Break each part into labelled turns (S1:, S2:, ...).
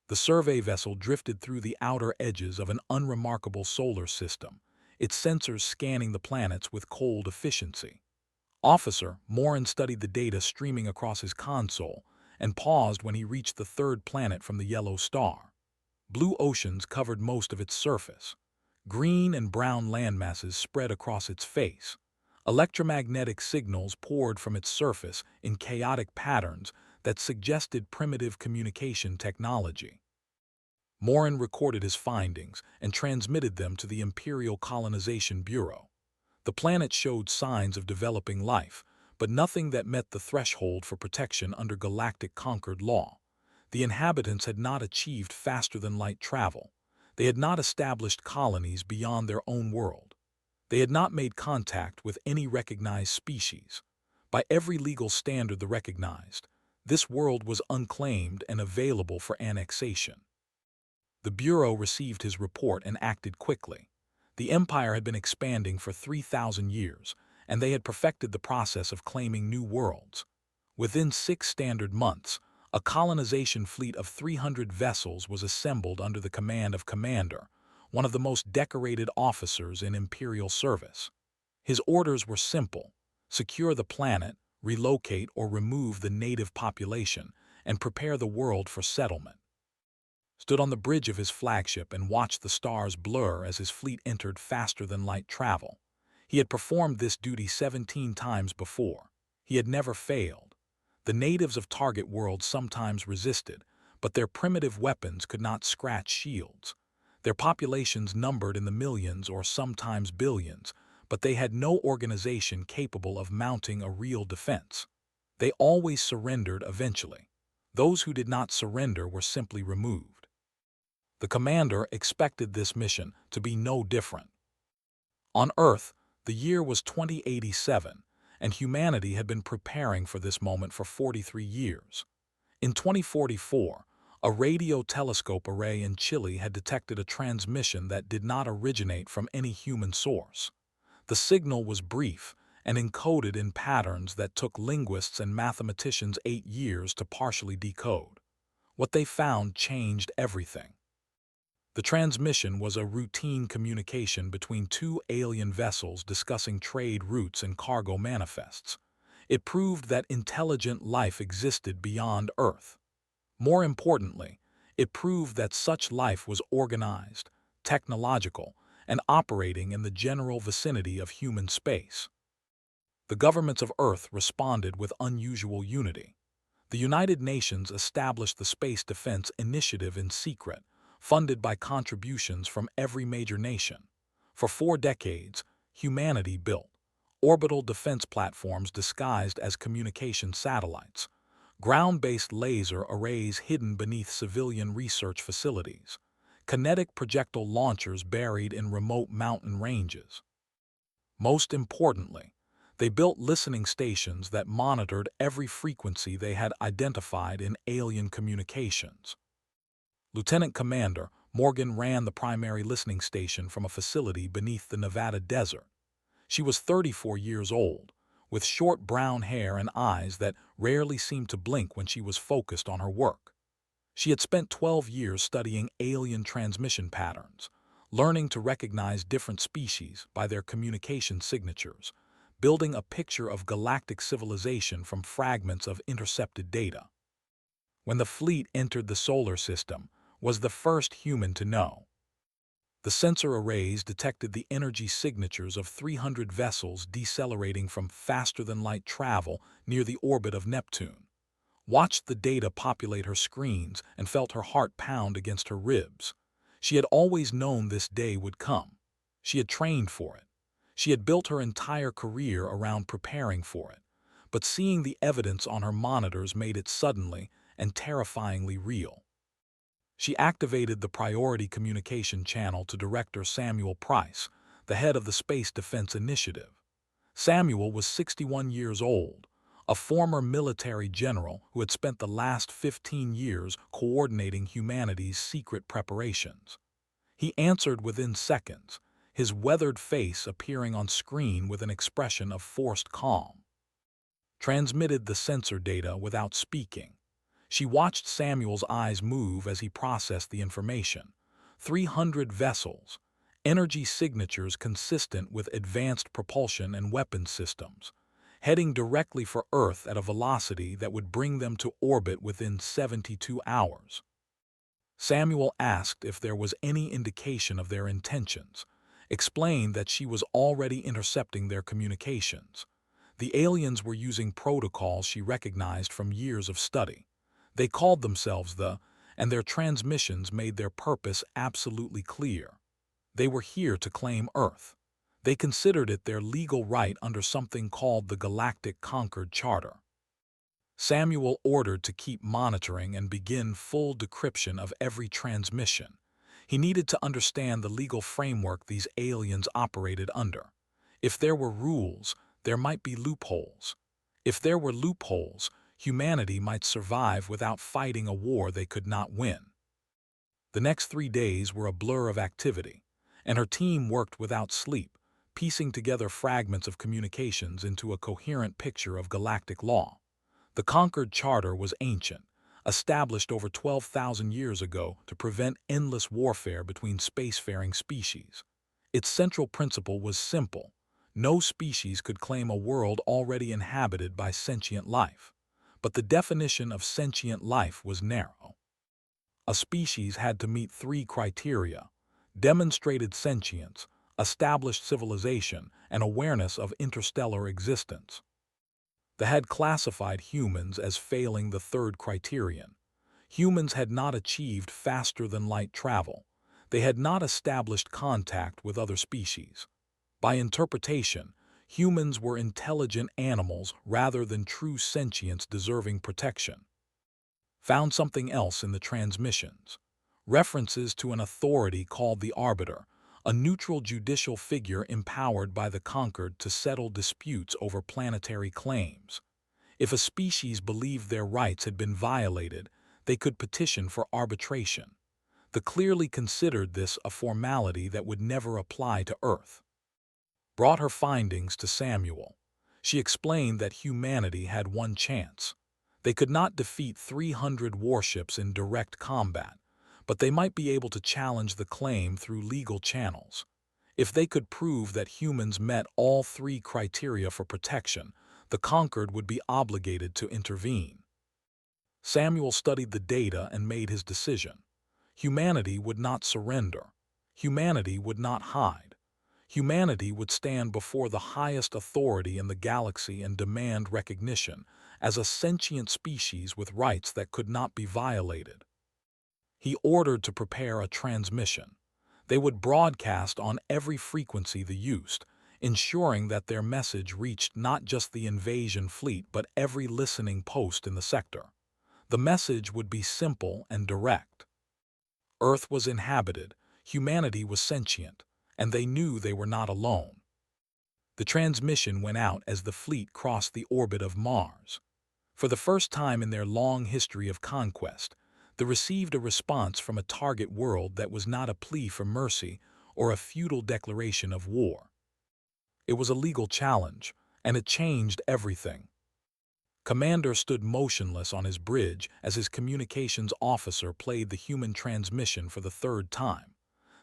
S1: The survey vessel drifted through the outer edges of an unremarkable solar system, its sensors scanning the planets with cold efficiency. Officer Morin studied the data streaming across his console and paused when he reached the third planet from the yellow star. Blue oceans covered most of its surface. Green and brown landmasses spread across its face. Electromagnetic signals poured from its surface in chaotic patterns that suggested primitive communication technology. Morin recorded his findings and transmitted them to the Imperial Colonization Bureau. The planet showed signs of developing life, but nothing that met the threshold for protection under Galactic Concord law. The inhabitants had not achieved faster-than-light travel. They had not established colonies beyond their own world. They had not made contact with any recognized species. By every legal standard recognized, this world was unclaimed and available for annexation. The Bureau received his report and acted quickly. The Empire had been expanding for 3,000 years, and they had perfected the process of claiming new worlds. Within 6 standard months, a colonization fleet of 300 vessels was assembled under the command of Commander, one of the most decorated officers in Imperial service. His orders were simple: secure the planet, relocate or remove the native population, and prepare the world for settlement. Stood on the bridge of his flagship and watched the stars blur as his fleet entered faster-than-light travel. He had performed this duty 17 times before. He had never failed. The natives of Target World sometimes resisted, but their primitive weapons could not scratch shields. Their populations numbered in the millions or sometimes billions, but they had no organization capable of mounting a real defense. They always surrendered eventually. Those who did not surrender were simply removed. The commander expected this mission to be no different. On Earth, the year was 2087, and humanity had been preparing for this moment for 43 years. In 2044, a radio telescope array in Chile had detected a transmission that did not originate from any human source. The signal was brief and encoded in patterns that took linguists and mathematicians 8 years to partially decode. What they found changed everything. The transmission was a routine communication between 2 alien vessels discussing trade routes and cargo manifests. It proved that intelligent life existed beyond Earth. More importantly, it proved that such life was organized, technological, and operating in the general vicinity of human space. The governments of Earth responded with unusual unity. The United Nations established the Space Defense Initiative in secret, funded by contributions from every major nation. For 4 decades, humanity built orbital defense platforms disguised as communication satellites, ground-based laser arrays hidden beneath civilian research facilities, kinetic projectile launchers buried in remote mountain ranges. Most importantly, they built listening stations that monitored every frequency they had identified in alien communications. Lieutenant Commander Morgan ran the primary listening station from a facility beneath the Nevada desert. She was 34 years old, with short brown hair and eyes that rarely seemed to blink when she was focused on her work. She had spent 12 years studying alien transmission patterns, learning to recognize different species by their communication signatures, building a picture of galactic civilization from fragments of intercepted data. When the fleet entered the solar system, was the first human to know. The sensor arrays detected the energy signatures of 300 vessels decelerating from faster-than-light travel near the orbit of Neptune. Watched the data populate her screens and felt her heart pound against her ribs. She had always known this day would come. She had trained for it. She had built her entire career around preparing for it. But seeing the evidence on her monitors made it suddenly and terrifyingly real. She activated the priority communication channel to Director Samuel Price, the head of the Space Defense Initiative. Samuel was 61 years old, a former military general who had spent the last 15 years coordinating humanity's secret preparations. He answered within seconds, his weathered face appearing on screen with an expression of forced calm. Transmitted the sensor data without speaking. She watched Samuel's eyes move as he processed the information. 300 vessels, energy signatures consistent with advanced propulsion and weapons systems, heading directly for Earth at a velocity that would bring them to orbit within 72 hours. Samuel asked if there was any indication of their intentions, explained that she was already intercepting their communications. The aliens were using protocols she recognized from years of study. They called themselves and their transmissions made their purpose absolutely clear. They were here to claim Earth. They considered it their legal right under something called the Galactic Concord Charter. Samuel ordered to keep monitoring and begin full decryption of every transmission. He needed to understand the legal framework these aliens operated under. If there were rules, there might be loopholes. If there were loopholes, humanity might survive without fighting a war they could not win. The next 3 days were a blur of activity, and her team worked without sleep, piecing together fragments of communications into a coherent picture of galactic law. The Concord Charter was ancient, established over 12,000 years ago to prevent endless warfare between spacefaring species. Its central principle was simple. No species could claim a world already inhabited by sentient life. But the definition of sentient life was narrow. A species had to meet 3 criteria: demonstrated sentience, established civilization, and awareness of interstellar existence. They had classified humans as failing the 3rd criterion. Humans had not achieved faster-than-light travel. They had not established contact with other species. By interpretation, humans were intelligent animals rather than true sentience deserving protection. Found something else in the transmissions. References to an authority called the Arbiter, a neutral judicial figure empowered by the conquered to settle disputes over planetary claims. If a species believed their rights had been violated, they could petition for arbitration. They clearly considered this a formality that would never apply to Earth. Brought her findings to Samuel. She explained that humanity had one chance. They could not defeat 300 warships in direct combat, but they might be able to challenge the claim through legal channels. If they could prove that humans met all 3 criteria for protection, the conquered would be obligated to intervene. Samuel studied the data and made his decision. Humanity would not surrender. Humanity would not hide. Humanity would stand before the highest authority in the galaxy and demand recognition as a sentient species with rights that could not be violated. He ordered to prepare a transmission. They would broadcast on every frequency they used, ensuring that their message reached not just the invasion fleet but every listening post in the sector. The message would be simple and direct. Earth was inhabited, humanity was sentient, and they knew they were not alone. The transmission went out as the fleet crossed the orbit of Mars. For the first time in their long history of conquest, they received a response from a target world that was not a plea for mercy or a futile declaration of war. It was a legal challenge, and it changed everything. Commander stood motionless on his bridge as his communications officer played the human transmission for the 3rd time.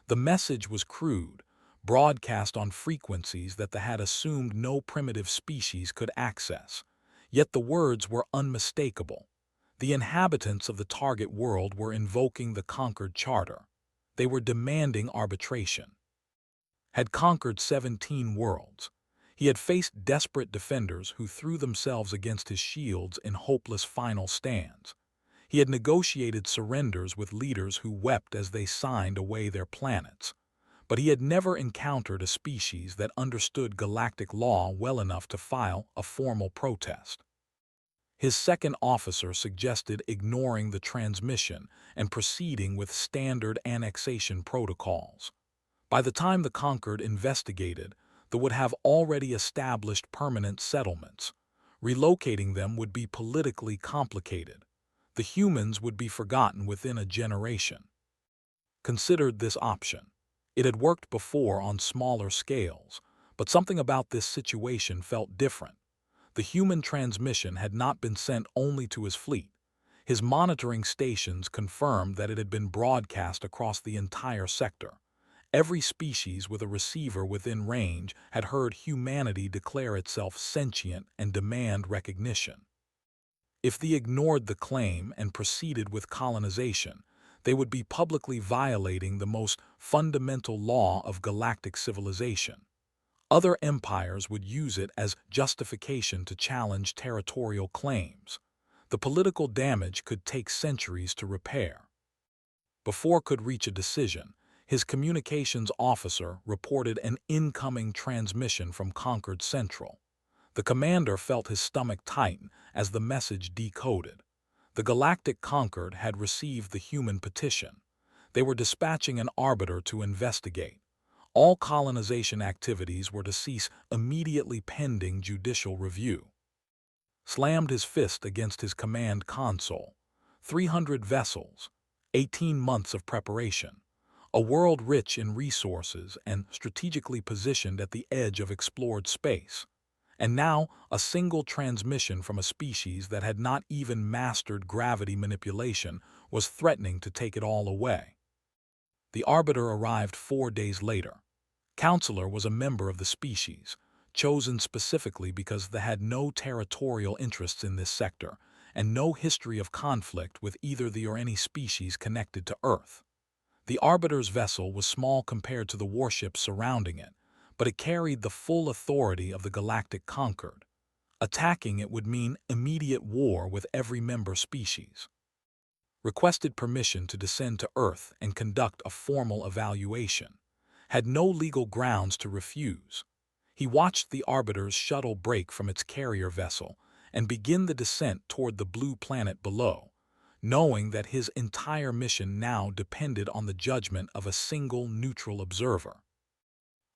S1: The message was crude, broadcast on frequencies that they had assumed no primitive species could access. Yet the words were unmistakable. The inhabitants of the target world were invoking the Concord Charter. They were demanding arbitration. Had conquered 17 worlds. He had faced desperate defenders who threw themselves against his shields in hopeless final stands. He had negotiated surrenders with leaders who wept as they signed away their planets. But he had never encountered a species that understood galactic law well enough to file a formal protest. His second officer suggested ignoring the transmission and proceeding with standard annexation protocols. By the time the conquered investigated, they would have already established permanent settlements. Relocating them would be politically complicated. The humans would be forgotten within a generation. Considered this option. It had worked before on smaller scales, but something about this situation felt different. The human transmission had not been sent only to his fleet. His monitoring stations confirmed that it had been broadcast across the entire sector. Every species with a receiver within range had heard humanity declare itself sentient and demand recognition. If they ignored the claim and proceeded with colonization, they would be publicly violating the most fundamental law of galactic civilization. Other empires would use it as justification to challenge territorial claims. The political damage could take centuries to repair. Before could reach a decision, his communications officer reported an incoming transmission from Concord Central. The commander felt his stomach tighten as the message decoded. The Galactic Concord had received the human petition. They were dispatching an arbiter to investigate. All colonization activities were to cease immediately pending judicial review. Slammed his fist against his command console. 300 vessels, 18 months of preparation. A world rich in resources and strategically positioned at the edge of explored space. And now, a single transmission from a species that had not even mastered gravity manipulation was threatening to take it all away. The arbiter arrived 4 days later. Counselor was a member of the species, chosen specifically because they had no territorial interests in this sector and no history of conflict with either the or any species connected to Earth. The arbiter's vessel was small compared to the warships surrounding it, but it carried the full authority of the Galactic Concord. Attacking it would mean immediate war with every member species. Requested permission to descend to Earth and conduct a formal evaluation. Had no legal grounds to refuse. He watched the arbiter's shuttle break from its carrier vessel and begin the descent toward the blue planet below, knowing that his entire mission now depended on the judgment of a single neutral observer.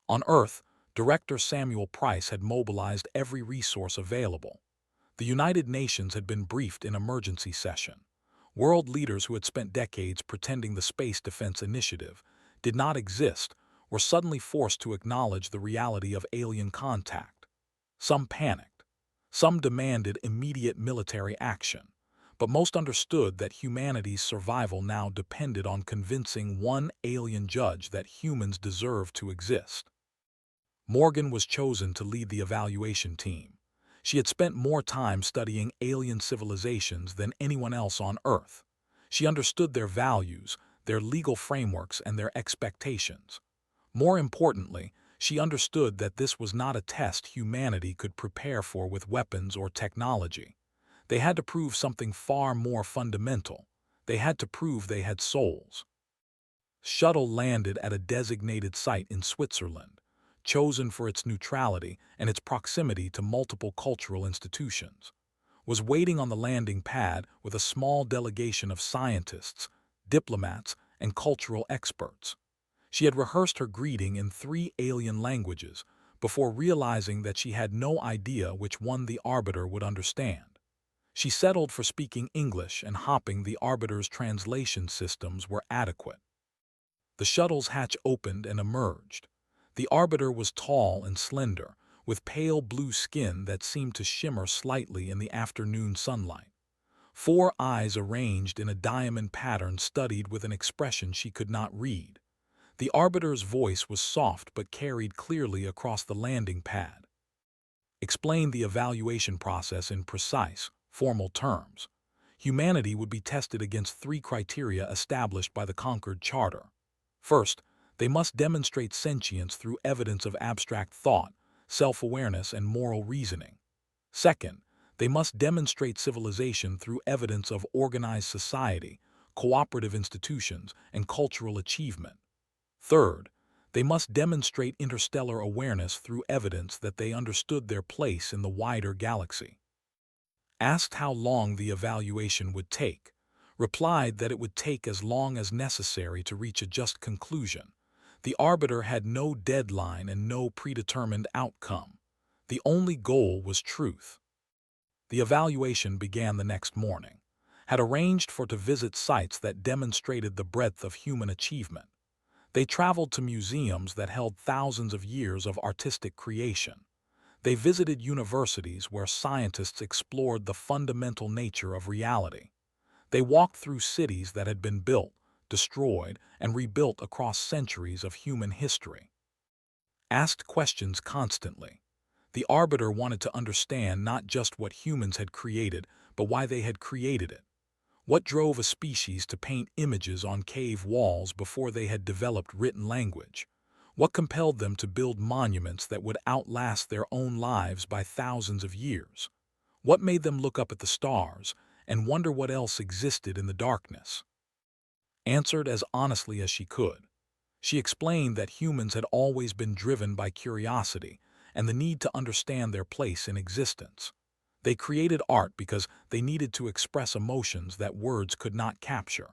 S1: On Earth, Director Samuel Price had mobilized every resource available. The United Nations had been briefed in emergency session. World leaders who had spent decades pretending the Space Defense Initiative did not exist were suddenly forced to acknowledge the reality of alien contact. Some panicked. Some demanded immediate military action. But most understood that humanity's survival now depended on convincing one alien judge that humans deserved to exist. Morgan was chosen to lead the evaluation team. She had spent more time studying alien civilizations than anyone else on Earth. She understood their values, their legal frameworks, and their expectations. More importantly, she understood that this was not a test humanity could prepare for with weapons or technology. They had to prove something far more fundamental. They had to prove they had souls. Shuttle landed at a designated site in Switzerland, chosen for its neutrality and its proximity to multiple cultural institutions. Was waiting on the landing pad with a small delegation of scientists, diplomats, and cultural experts. She had rehearsed her greeting in 3 alien languages before realizing that she had no idea which one the arbiter would understand. She settled for speaking English and hoping the arbiter's translation systems were adequate. The shuttle's hatch opened and emerged. The arbiter was tall and slender, with pale blue skin that seemed to shimmer slightly in the afternoon sunlight. 4 eyes arranged in a diamond pattern studied with an expression she could not read. The arbiter's voice was soft but carried clearly across the landing pad. Explained the evaluation process in precise, formal terms. Humanity would be tested against 3 criteria established by the Concord Charter. First, they must demonstrate sentience through evidence of abstract thought, self-awareness, and moral reasoning. Second, they must demonstrate civilization through evidence of organized society, cooperative institutions, and cultural achievement. Third, they must demonstrate interstellar awareness through evidence that they understood their place in the wider galaxy. Asked how long the evaluation would take, replied that it would take as long as necessary to reach a just conclusion. The arbiter had no deadline and no predetermined outcome. The only goal was truth. The evaluation began the next morning. Had arranged for to visit sites that demonstrated the breadth of human achievement. They traveled to museums that held thousands of years of artistic creation. They visited universities where scientists explored the fundamental nature of reality. They walked through cities that had been built, destroyed, and rebuilt across centuries of human history. Asked questions constantly. The Arbiter wanted to understand not just what humans had created, but why they had created it. What drove a species to paint images on cave walls before they had developed written language? What compelled them to build monuments that would outlast their own lives by thousands of years? What made them look up at the stars and wonder what else existed in the darkness? Answered as honestly as she could. She explained that humans had always been driven by curiosity and the need to understand their place in existence. They created art because they needed to express emotions that words could not capture.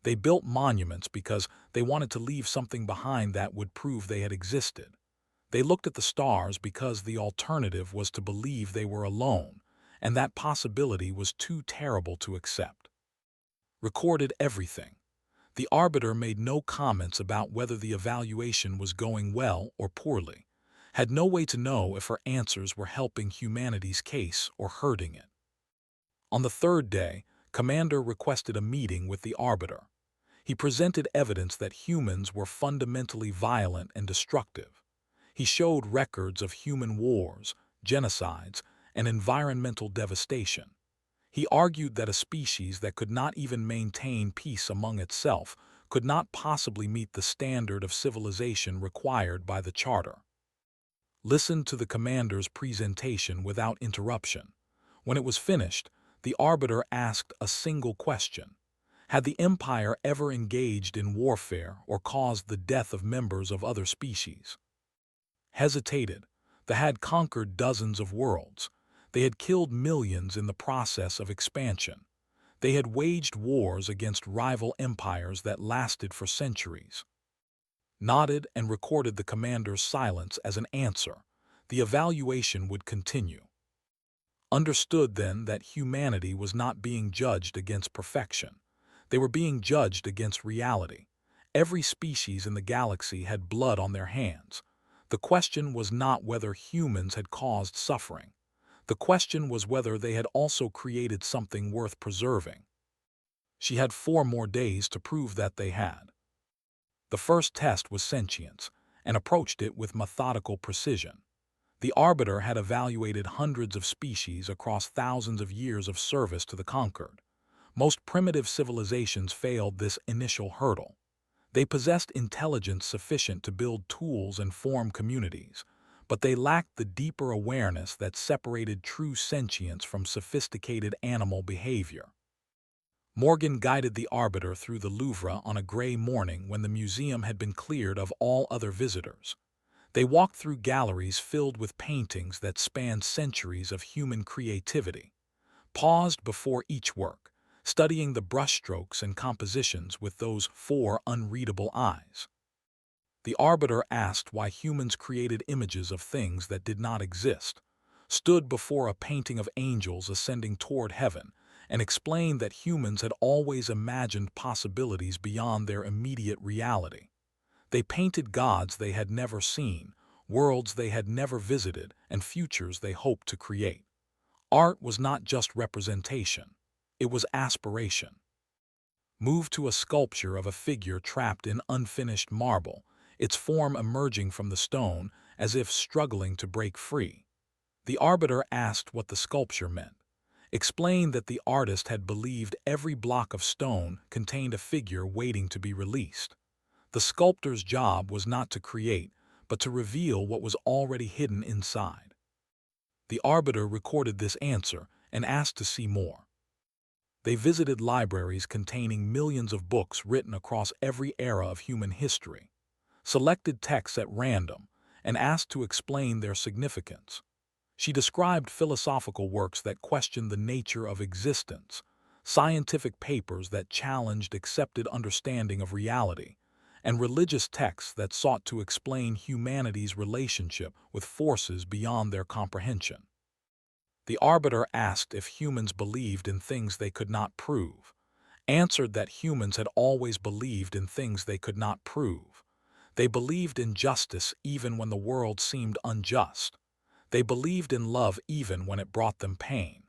S1: They built monuments because they wanted to leave something behind that would prove they had existed. They looked at the stars because the alternative was to believe they were alone, and that possibility was too terrible to accept. Recorded everything. The Arbiter made no comments about whether the evaluation was going well or poorly, had no way to know if her answers were helping humanity's case or hurting it. On the third day, Commander requested a meeting with the Arbiter. He presented evidence that humans were fundamentally violent and destructive. He showed records of human wars, genocides, and environmental devastation. He argued that a species that could not even maintain peace among itself could not possibly meet the standard of civilization required by the Charter. Listened to the commander's presentation without interruption. When it was finished, the Arbiter asked a single question. Had the Empire ever engaged in warfare or caused the death of members of other species? Hesitated. They had conquered dozens of worlds. They had killed millions in the process of expansion. They had waged wars against rival empires that lasted for centuries. Nodded and recorded the commander's silence as an answer. The evaluation would continue. Understood then that humanity was not being judged against perfection. They were being judged against reality. Every species in the galaxy had blood on their hands. The question was not whether humans had caused suffering. The question was whether they had also created something worth preserving. She had 4 more days to prove that they had. The first test was sentience, and approached it with methodical precision. The Arbiter had evaluated hundreds of species across thousands of years of service to the conquered. Most primitive civilizations failed this initial hurdle. They possessed intelligence sufficient to build tools and form communities, but they lacked the deeper awareness that separated true sentience from sophisticated animal behavior. Morgan guided the Arbiter through the Louvre on a gray morning when the museum had been cleared of all other visitors. They walked through galleries filled with paintings that spanned centuries of human creativity, paused before each work, studying the brushstrokes and compositions with those 4 unreadable eyes. The Arbiter asked why humans created images of things that did not exist, stood before a painting of angels ascending toward heaven, and explained that humans had always imagined possibilities beyond their immediate reality. They painted gods they had never seen, worlds they had never visited, and futures they hoped to create. Art was not just representation, it was aspiration. Moved to a sculpture of a figure trapped in unfinished marble, its form emerging from the stone as if struggling to break free. The Arbiter asked what the sculpture meant, explained that the artist had believed every block of stone contained a figure waiting to be released. The sculptor's job was not to create, but to reveal what was already hidden inside. The Arbiter recorded this answer and asked to see more. They visited libraries containing millions of books written across every era of human history, selected texts at random, and asked to explain their significance. She described philosophical works that questioned the nature of existence, scientific papers that challenged accepted understanding of reality, and religious texts that sought to explain humanity's relationship with forces beyond their comprehension. The Arbiter asked if humans believed in things they could not prove, answered that humans had always believed in things they could not prove. They believed in justice even when the world seemed unjust. They believed in love even when it brought them pain.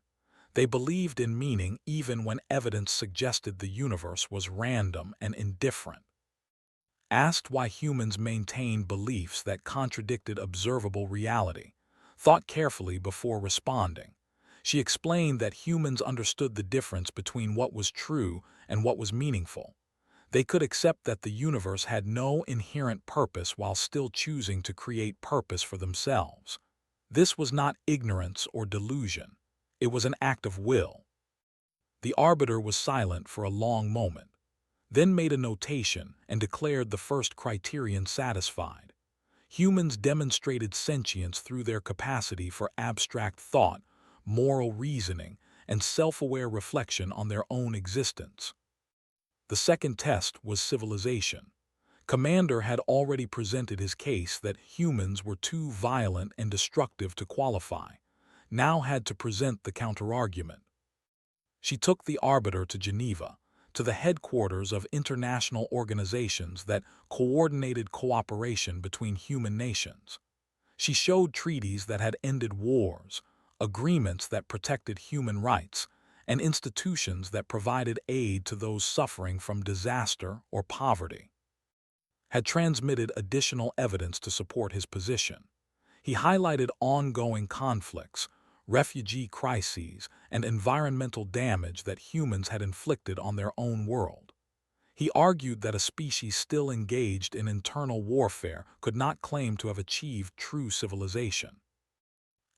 S1: They believed in meaning even when evidence suggested the universe was random and indifferent. Asked why humans maintained beliefs that contradicted observable reality, thought carefully before responding. She explained that humans understood the difference between what was true and what was meaningful. They could accept that the universe had no inherent purpose while still choosing to create purpose for themselves. This was not ignorance or delusion. It was an act of will. The arbiter was silent for a long moment, then made a notation and declared the first criterion satisfied. Humans demonstrated sentience through their capacity for abstract thought, moral reasoning, and self-aware reflection on their own existence. The second test was civilization. Commander had already presented his case that humans were too violent and destructive to qualify, now had to present the counterargument. She took the arbiter to Geneva, to the headquarters of international organizations that coordinated cooperation between human nations. She showed treaties that had ended wars, agreements that protected human rights, and institutions that provided aid to those suffering from disaster or poverty. Had transmitted additional evidence to support his position. He highlighted ongoing conflicts, refugee crises, and environmental damage that humans had inflicted on their own world. He argued that a species still engaged in internal warfare could not claim to have achieved true civilization.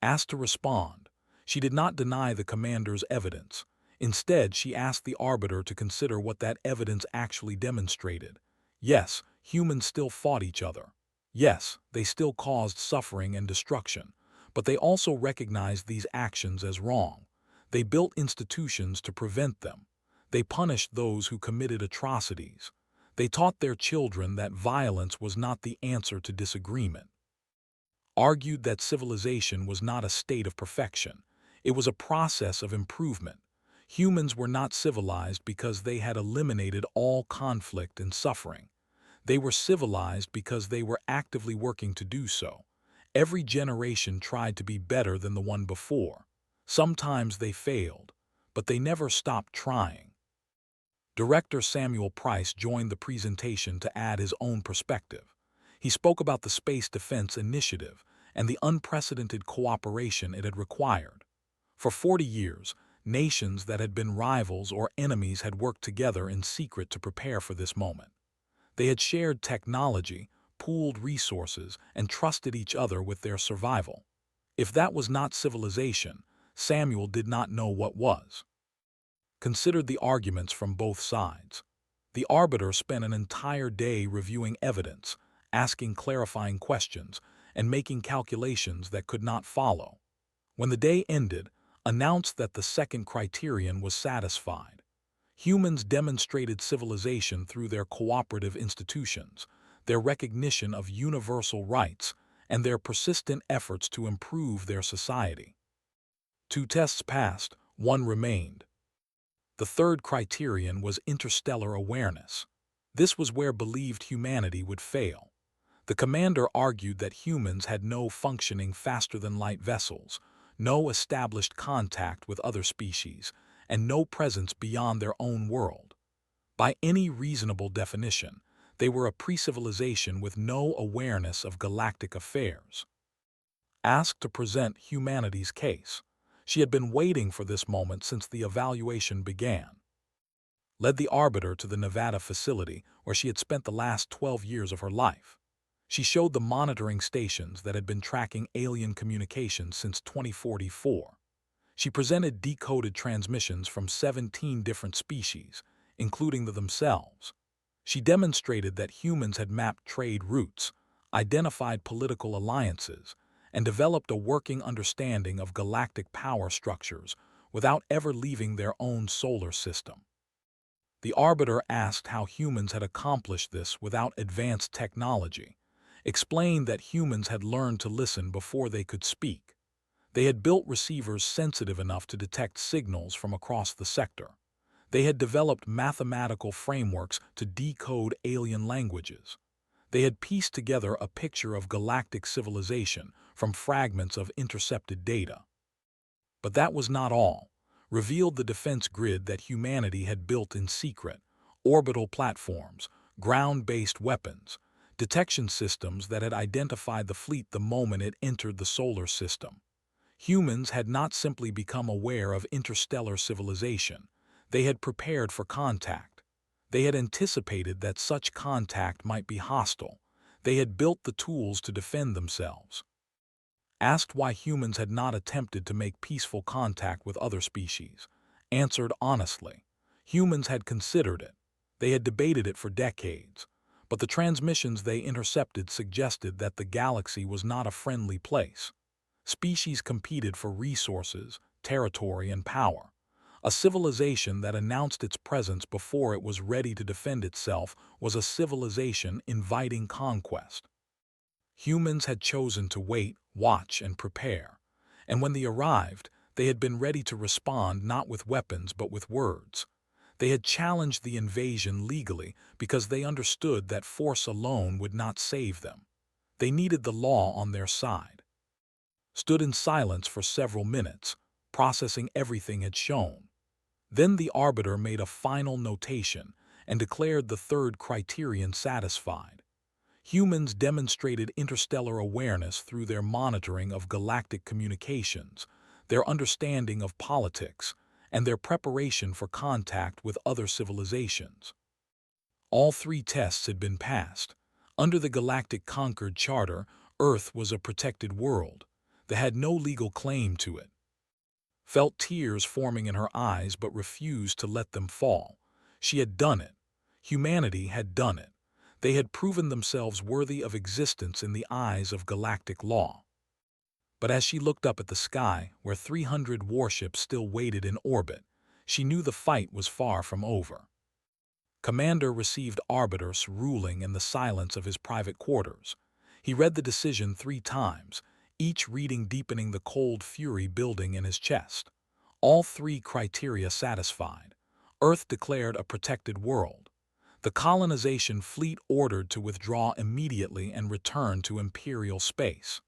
S1: Asked to respond, she did not deny the commander's evidence. Instead, she asked the arbiter to consider what that evidence actually demonstrated. Yes, humans still fought each other. Yes, they still caused suffering and destruction, but they also recognized these actions as wrong. They built institutions to prevent them. They punished those who committed atrocities. They taught their children that violence was not the answer to disagreement. Argued that civilization was not a state of perfection. It was a process of improvement. Humans were not civilized because they had eliminated all conflict and suffering. They were civilized because they were actively working to do so. Every generation tried to be better than the one before. Sometimes they failed, but they never stopped trying. Director Samuel Price joined the presentation to add his own perspective. He spoke about the Space Defense Initiative and the unprecedented cooperation it had required. For 40 years, nations that had been rivals or enemies had worked together in secret to prepare for this moment. They had shared technology, pooled resources, and trusted each other with their survival. If that was not civilization, Samuel did not know what was. Considered the arguments from both sides. The arbiter spent an entire day reviewing evidence, asking clarifying questions, and making calculations that could not follow. When the day ended, announced that the second criterion was satisfied. Humans demonstrated civilization through their cooperative institutions, their recognition of universal rights, and their persistent efforts to improve their society. 2 tests passed, 1 remained. The third criterion was interstellar awareness. This was where believed humanity would fail. The commander argued that humans had no functioning faster-than-light vessels, no established contact with other species, and no presence beyond their own world. By any reasonable definition, they were a pre-civilization with no awareness of galactic affairs. Asked to present humanity's case. She had been waiting for this moment since the evaluation began. Led the arbiter to the Nevada facility where she had spent the last 12 years of her life. She showed the monitoring stations that had been tracking alien communications since 2044. She presented decoded transmissions from 17 different species, including themselves. She demonstrated that humans had mapped trade routes, identified political alliances, and developed a working understanding of galactic power structures without ever leaving their own solar system. The arbiter asked how humans had accomplished this without advanced technology, explained that humans had learned to listen before they could speak. They had built receivers sensitive enough to detect signals from across the sector. They had developed mathematical frameworks to decode alien languages. They had pieced together a picture of galactic civilization from fragments of intercepted data. But that was not all. revealed the defense grid that humanity had built in secret: orbital platforms, ground-based weapons, detection systems that had identified the fleet the moment it entered the solar system. Humans had not simply become aware of interstellar civilization, they had prepared for contact. They had anticipated that such contact might be hostile. They had built the tools to defend themselves. Asked why humans had not attempted to make peaceful contact with other species, answered honestly. Humans had considered it. They had debated it for decades. But the transmissions they intercepted suggested that the galaxy was not a friendly place. Species competed for resources, territory, and power. A civilization that announced its presence before it was ready to defend itself was a civilization inviting conquest. Humans had chosen to wait, watch, and prepare. And when they arrived, they had been ready to respond not with weapons but with words. They had challenged the invasion legally because they understood that force alone would not save them. They needed the law on their side. Stood in silence for several minutes, processing everything had shown. Then the arbiter made a final notation and declared the third criterion satisfied. Humans demonstrated interstellar awareness through their monitoring of galactic communications, their understanding of politics, and their preparation for contact with other civilizations. All three tests had been passed. Under the Galactic Concord Charter, Earth was a protected world. They had no legal claim to it. Felt tears forming in her eyes but refused to let them fall. She had done it. Humanity had done it. They had proven themselves worthy of existence in the eyes of galactic law. But as she looked up at the sky, where 300 warships still waited in orbit, she knew the fight was far from over. Commander received Arbiter's ruling in the silence of his private quarters. He read the decision 3 times, each reading deepening the cold fury building in his chest. All 3 criteria satisfied. Earth declared a protected world. The colonization fleet ordered to withdraw immediately and return to Imperial space.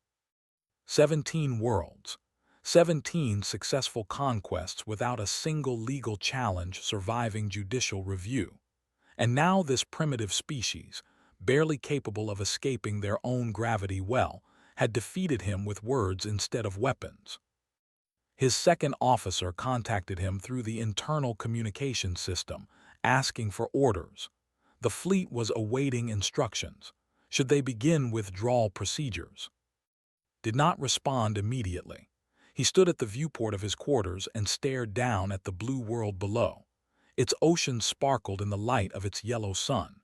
S1: 17 worlds. 17 successful conquests without a single legal challenge surviving judicial review. And now this primitive species, barely capable of escaping their own gravity well, had defeated him with words instead of weapons. His second officer contacted him through the internal communication system, asking for orders. The fleet was awaiting instructions. Should they begin withdrawal procedures? Did not respond immediately. He stood at the viewport of his quarters and stared down at the blue world below. Its oceans sparkled in the light of its yellow sun.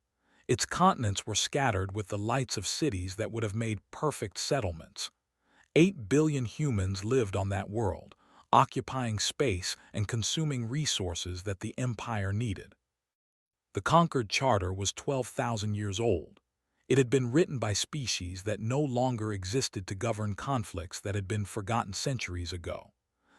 S1: Its continents were scattered with the lights of cities that would have made perfect settlements. 8 billion humans lived on that world, occupying space and consuming resources that the Empire needed. The Concord Charter was 12,000 years old. It had been written by species that no longer existed to govern conflicts that had been forgotten centuries ago.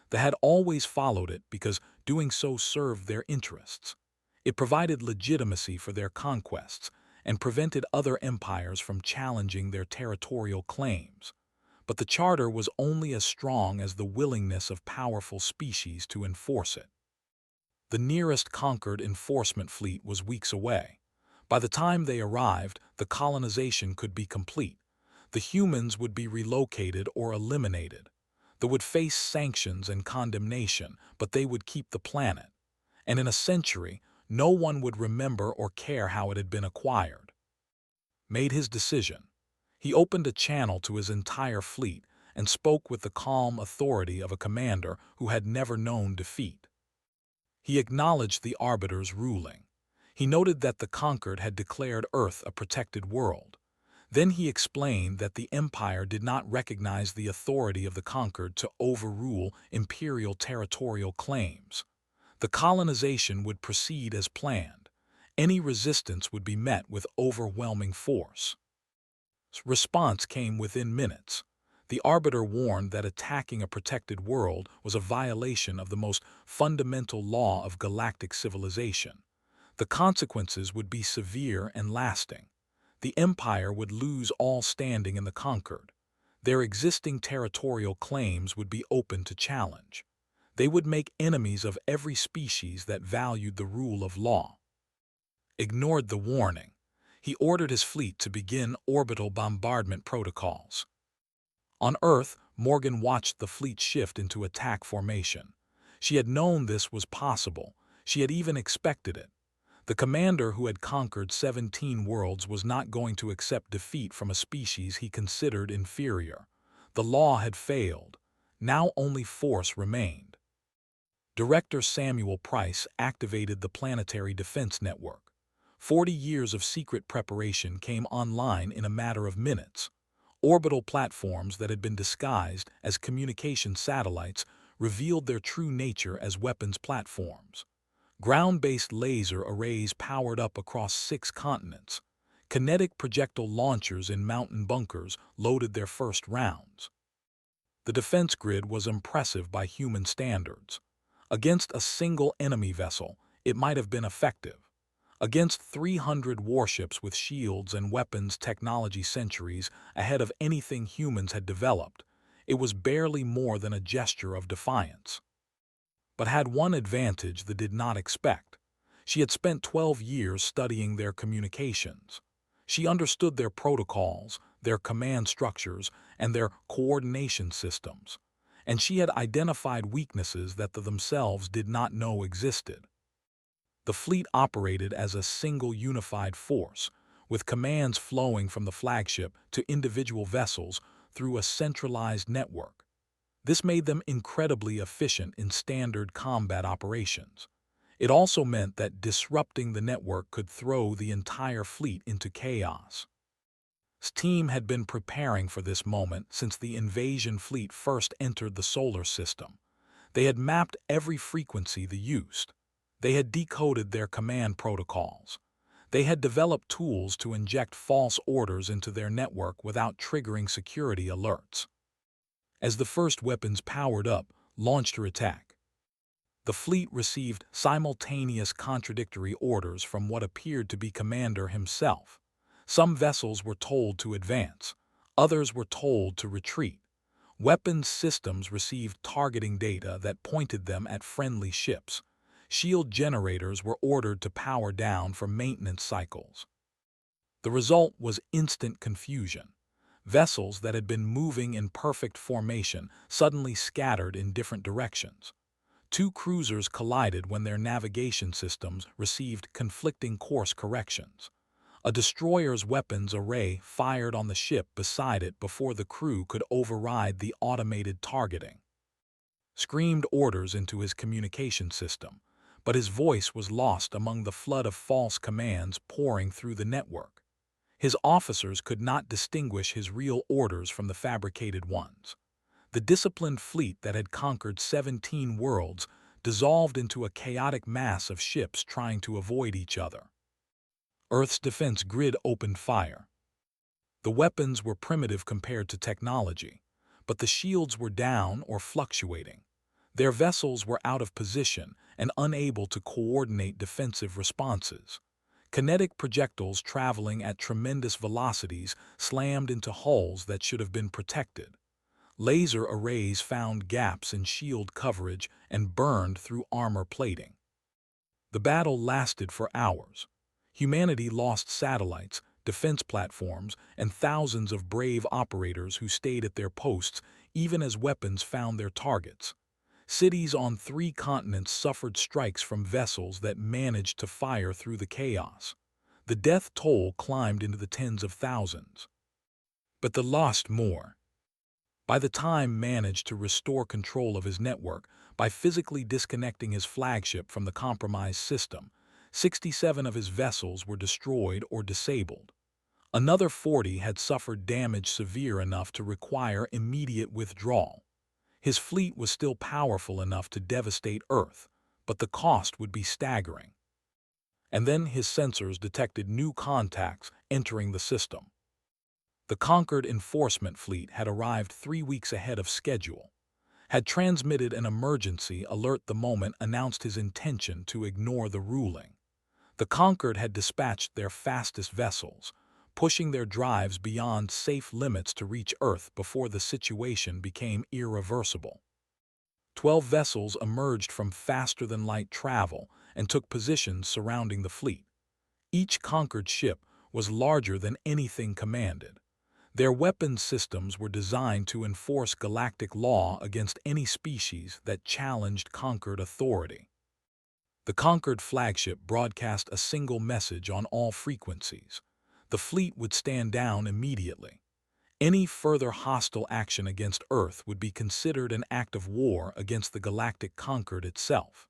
S1: They had always followed it because doing so served their interests. It provided legitimacy for their conquests and prevented other empires from challenging their territorial claims. But the charter was only as strong as the willingness of powerful species to enforce it. The nearest Concord enforcement fleet was weeks away. By the time they arrived, the colonization could be complete. The humans would be relocated or eliminated. They would face sanctions and condemnation, but they would keep the planet. And in a century, no one would remember or care how it had been acquired. Made his decision. He opened a channel to his entire fleet and spoke with the calm authority of a commander who had never known defeat. He acknowledged the arbiter's ruling. He noted that the Conquered had declared Earth a protected world. Then he explained that the Empire did not recognize the authority of the Conquered to overrule imperial territorial claims. The colonization would proceed as planned. Any resistance would be met with overwhelming force. Response came within minutes. The arbiter warned that attacking a protected world was a violation of the most fundamental law of galactic civilization. The consequences would be severe and lasting. The Empire would lose all standing in the Conquered. Their existing territorial claims would be open to challenge. They would make enemies of every species that valued the rule of law. Ignored the warning. He ordered his fleet to begin orbital bombardment protocols. On Earth, Morgan watched the fleet shift into attack formation. She had known this was possible. She had even expected it. The commander who had conquered 17 worlds was not going to accept defeat from a species he considered inferior. The law had failed. Now only force remained. Director Samuel Price activated the Planetary Defense Network. 40 years of secret preparation came online in a matter of minutes. Orbital platforms that had been disguised as communication satellites revealed their true nature as weapons platforms. Ground-based laser arrays powered up across 6 continents. Kinetic projectile launchers in mountain bunkers loaded their first rounds. The defense grid was impressive by human standards. Against a single enemy vessel, it might have been effective. Against 300 warships with shields and weapons technology centuries ahead of anything humans had developed, it was barely more than a gesture of defiance. But had one advantage they did not expect. She had spent 12 years studying their communications. She understood their protocols, their command structures, and their coordination systems. And she had identified weaknesses that they themselves did not know existed. The fleet operated as a single unified force, with commands flowing from the flagship to individual vessels through a centralized network. This made them incredibly efficient in standard combat operations. It also meant that disrupting the network could throw the entire fleet into chaos. His team had been preparing for this moment since the invasion fleet first entered the solar system. They had mapped every frequency they used. They had decoded their command protocols. They had developed tools to inject false orders into their network without triggering security alerts. As the first weapons powered up, launched her attack. The fleet received simultaneous contradictory orders from what appeared to be Commander himself. Some vessels were told to advance. Others were told to retreat. Weapons systems received targeting data that pointed them at friendly ships. Shield generators were ordered to power down for maintenance cycles. The result was instant confusion. Vessels that had been moving in perfect formation suddenly scattered in different directions. 2 cruisers collided when their navigation systems received conflicting course corrections. A destroyer's weapons array fired on the ship beside it before the crew could override the automated targeting. Screamed orders into his communication system, but his voice was lost among the flood of false commands pouring through the network. His officers could not distinguish his real orders from the fabricated ones. The disciplined fleet that had conquered 17 worlds dissolved into a chaotic mass of ships trying to avoid each other. Earth's defense grid opened fire. The weapons were primitive compared to technology, but the shields were down or fluctuating. Their vessels were out of position and unable to coordinate defensive responses. Kinetic projectiles traveling at tremendous velocities slammed into hulls that should have been protected. Laser arrays found gaps in shield coverage and burned through armor plating. The battle lasted for hours. Humanity lost satellites, defense platforms, and thousands of brave operators who stayed at their posts even as weapons found their targets. Cities on 3 continents suffered strikes from vessels that managed to fire through the chaos. The death toll climbed into the tens of thousands. But the lost more. By the time managed to restore control of his network by physically disconnecting his flagship from the compromised system, 67 of his vessels were destroyed or disabled. Another 40 had suffered damage severe enough to require immediate withdrawal. His fleet was still powerful enough to devastate Earth, but the cost would be staggering. And then his sensors detected new contacts entering the system. The conquered enforcement fleet had arrived 3 weeks ahead of schedule, had transmitted an emergency alert the moment announced his intention to ignore the ruling. The conquered had dispatched their fastest vessels, pushing their drives beyond safe limits to reach Earth before the situation became irreversible. 12 vessels emerged from faster-than-light travel and took positions surrounding the fleet. Each conquered ship was larger than anything commanded. Their weapons systems were designed to enforce galactic law against any species that challenged conquered authority. The conquered flagship broadcast a single message on all frequencies. The fleet would stand down immediately. Any further hostile action against Earth would be considered an act of war against the galactic conquered itself.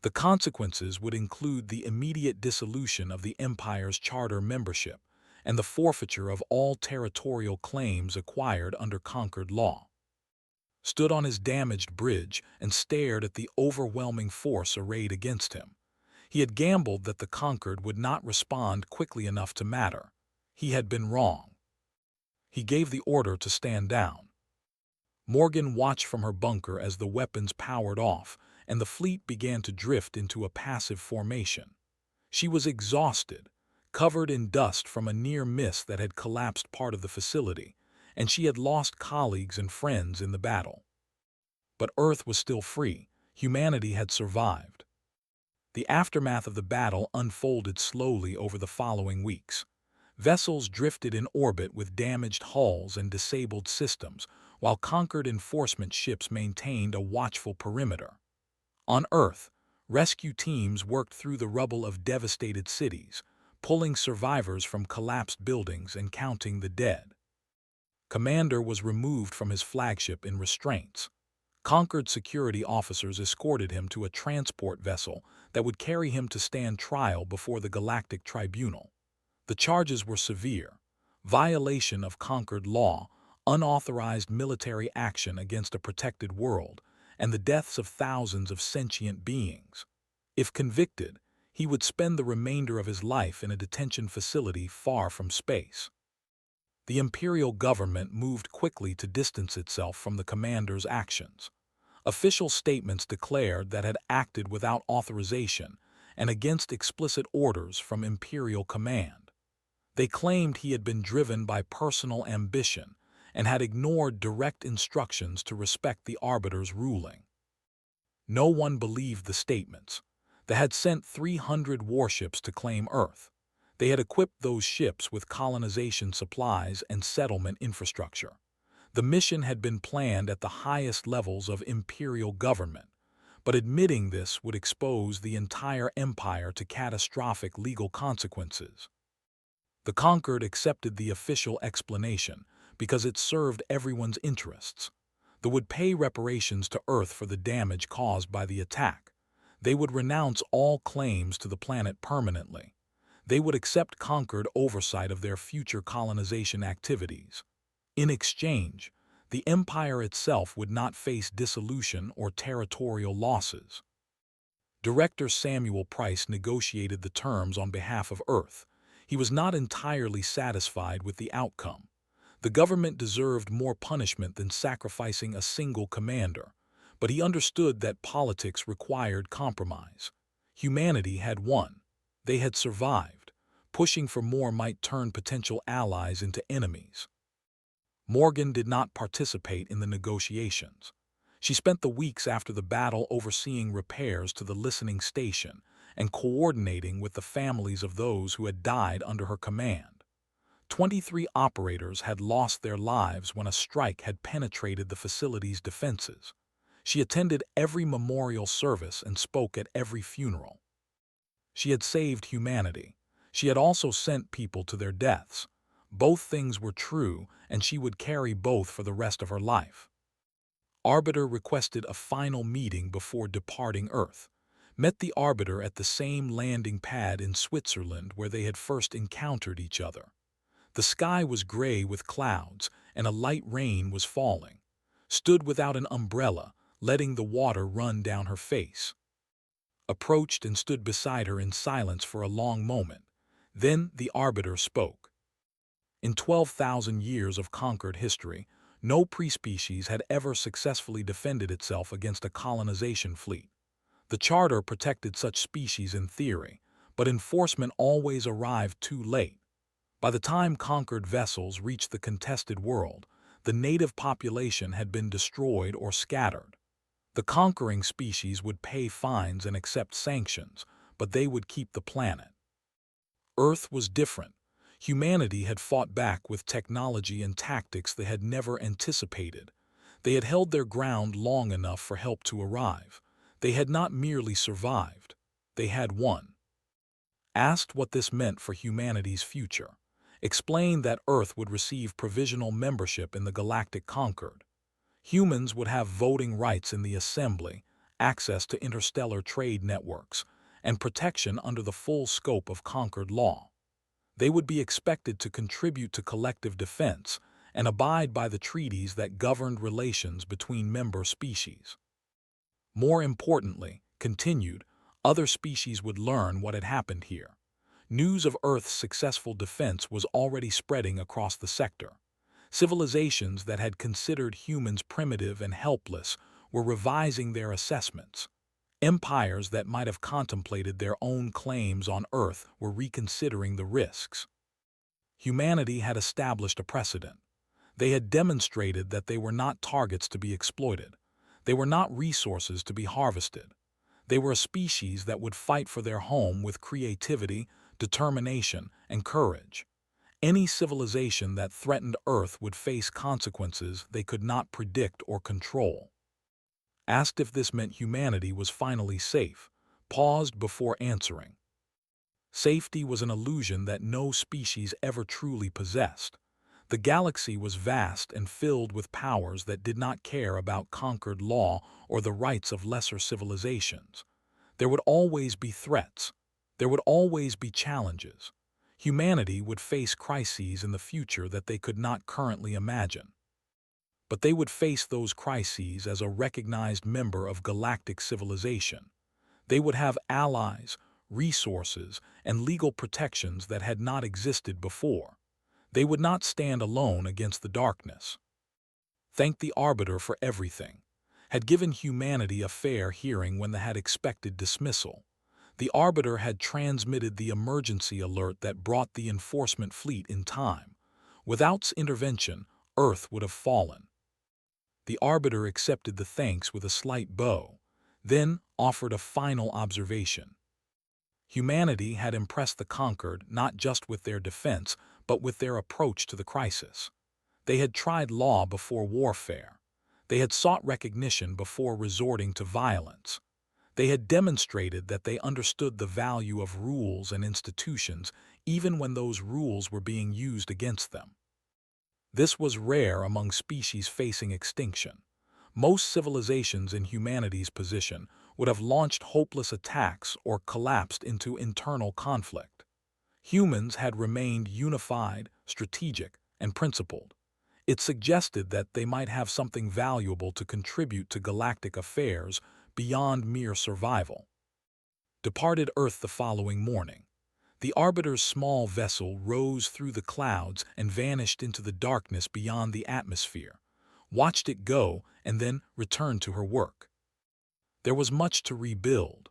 S1: The consequences would include the immediate dissolution of the Empire's charter membership and the forfeiture of all territorial claims acquired under conquered law. Stood on his damaged bridge and stared at the overwhelming force arrayed against him. He had gambled that the conquered would not respond quickly enough to matter. He had been wrong. He gave the order to stand down. Morgan watched from her bunker as the weapons powered off and the fleet began to drift into a passive formation. She was exhausted, covered in dust from a near miss that had collapsed part of the facility, and she had lost colleagues and friends in the battle. But Earth was still free. Humanity had survived. The aftermath of the battle unfolded slowly over the following weeks. Vessels drifted in orbit with damaged hulls and disabled systems, while conquered enforcement ships maintained a watchful perimeter. On Earth, rescue teams worked through the rubble of devastated cities, pulling survivors from collapsed buildings and counting the dead. Commander was removed from his flagship in restraints. Conquered security officers escorted him to a transport vessel that would carry him to stand trial before the Galactic Tribunal. The charges were severe: violation of conquered law, unauthorized military action against a protected world, and the deaths of thousands of sentient beings. If convicted, he would spend the remainder of his life in a detention facility far from space. The imperial government moved quickly to distance itself from the commander's actions. Official statements declared that had acted without authorization and against explicit orders from imperial command. They claimed he had been driven by personal ambition and had ignored direct instructions to respect the Arbiter's ruling. No one believed the statements. They had sent 300 warships to claim Earth. They had equipped those ships with colonization supplies and settlement infrastructure. The mission had been planned at the highest levels of imperial government, but admitting this would expose the entire empire to catastrophic legal consequences. The conquered accepted the official explanation because it served everyone's interests. They would pay reparations to Earth for the damage caused by the attack. They would renounce all claims to the planet permanently. They would accept conquered oversight of their future colonization activities. In exchange, the empire itself would not face dissolution or territorial losses. Director Samuel Price negotiated the terms on behalf of Earth. He was not entirely satisfied with the outcome. The government deserved more punishment than sacrificing a single commander, but he understood that politics required compromise. Humanity had won. They had survived. Pushing for more might turn potential allies into enemies. Morgan did not participate in the negotiations. She spent the weeks after the battle overseeing repairs to the listening station and coordinating with the families of those who had died under her command. 23 operators had lost their lives when a strike had penetrated the facility's defenses. She attended every memorial service and spoke at every funeral. She had saved humanity. She had also sent people to their deaths. Both things were true, and she would carry both for the rest of her life. Arbiter requested a final meeting before departing Earth. Met the Arbiter at the same landing pad in Switzerland where they had first encountered each other. The sky was gray with clouds, and a light rain was falling. Stood without an umbrella, letting the water run down her face. Approached and stood beside her in silence for a long moment. Then the Arbiter spoke. In 12,000 years of conquered history, no pre-species had ever successfully defended itself against a colonization fleet. The Charter protected such species in theory, but enforcement always arrived too late. By the time conquered vessels reached the contested world, the native population had been destroyed or scattered. The conquering species would pay fines and accept sanctions, but they would keep the planet. Earth was different. Humanity had fought back with technology and tactics they had never anticipated. They had held their ground long enough for help to arrive. They had not merely survived, they had won. Asked what this meant for humanity's future, explained that Earth would receive provisional membership in the Galactic Concord. Humans would have voting rights in the Assembly, access to interstellar trade networks, and protection under the full scope of Concord law. They would be expected to contribute to collective defense and abide by the treaties that governed relations between member species. More importantly, continued, other species would learn what had happened here. News of Earth's successful defense was already spreading across the sector. Civilizations that had considered humans primitive and helpless were revising their assessments. Empires that might have contemplated their own claims on Earth were reconsidering the risks. Humanity had established a precedent. They had demonstrated that they were not targets to be exploited. They were not resources to be harvested. They were a species that would fight for their home with creativity, determination, and courage. Any civilization that threatened Earth would face consequences they could not predict or control. Asked if this meant humanity was finally safe, paused before answering. Safety was an illusion that no species ever truly possessed. The galaxy was vast and filled with powers that did not care about conquered law or the rights of lesser civilizations. There would always be threats. There would always be challenges. Humanity would face crises in the future that they could not currently imagine. But they would face those crises as a recognized member of galactic civilization. They would have allies, resources, and legal protections that had not existed before. They would not stand alone against the darkness. Thank the Arbiter for everything. Had given humanity a fair hearing when they had expected dismissal. The Arbiter had transmitted the emergency alert that brought the enforcement fleet in time. Without intervention, Earth would have fallen. The Arbiter accepted the thanks with a slight bow, then offered a final observation. Humanity had impressed the conquered not just with their defense, but with their approach to the crisis. They had tried law before warfare. They had sought recognition before resorting to violence. They had demonstrated that they understood the value of rules and institutions even when those rules were being used against them. This was rare among species facing extinction. Most civilizations in humanity's position would have launched hopeless attacks or collapsed into internal conflict. Humans had remained unified, strategic, and principled. It suggested that they might have something valuable to contribute to galactic affairs beyond mere survival. Departed Earth the following morning. The Arbiter's small vessel rose through the clouds and vanished into the darkness beyond the atmosphere, watched it go, and then returned to her work. There was much to rebuild.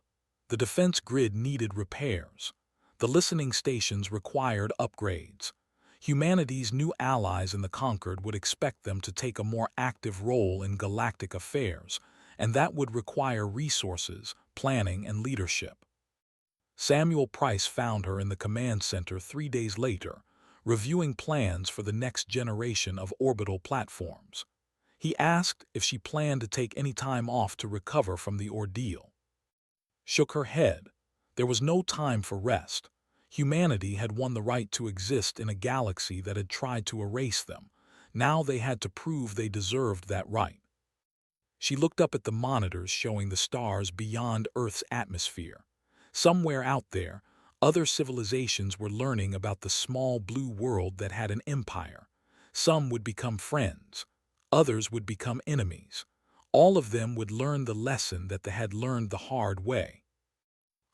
S1: The defense grid needed repairs. The listening stations required upgrades. Humanity's new allies in the Conquered would expect them to take a more active role in galactic affairs, and that would require resources, planning, and leadership. Samuel Price found her in the command center 3 days later, reviewing plans for the next generation of orbital platforms. He asked if she planned to take any time off to recover from the ordeal. Shook her head. There was no time for rest. Humanity had won the right to exist in a galaxy that had tried to erase them. Now they had to prove they deserved that right. She looked up at the monitors showing the stars beyond Earth's atmosphere. Somewhere out there, other civilizations were learning about the small blue world that had an empire. Some would become friends. Others would become enemies. All of them would learn the lesson that they had learned the hard way.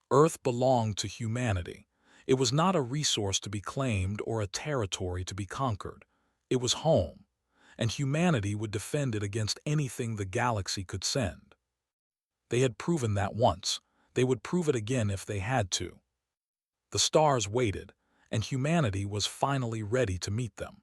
S1: Earth belonged to humanity. It was not a resource to be claimed or a territory to be conquered. It was home, and humanity would defend it against anything the galaxy could send. They had proven that once. They would prove it again if they had to. The stars waited, and humanity was finally ready to meet them.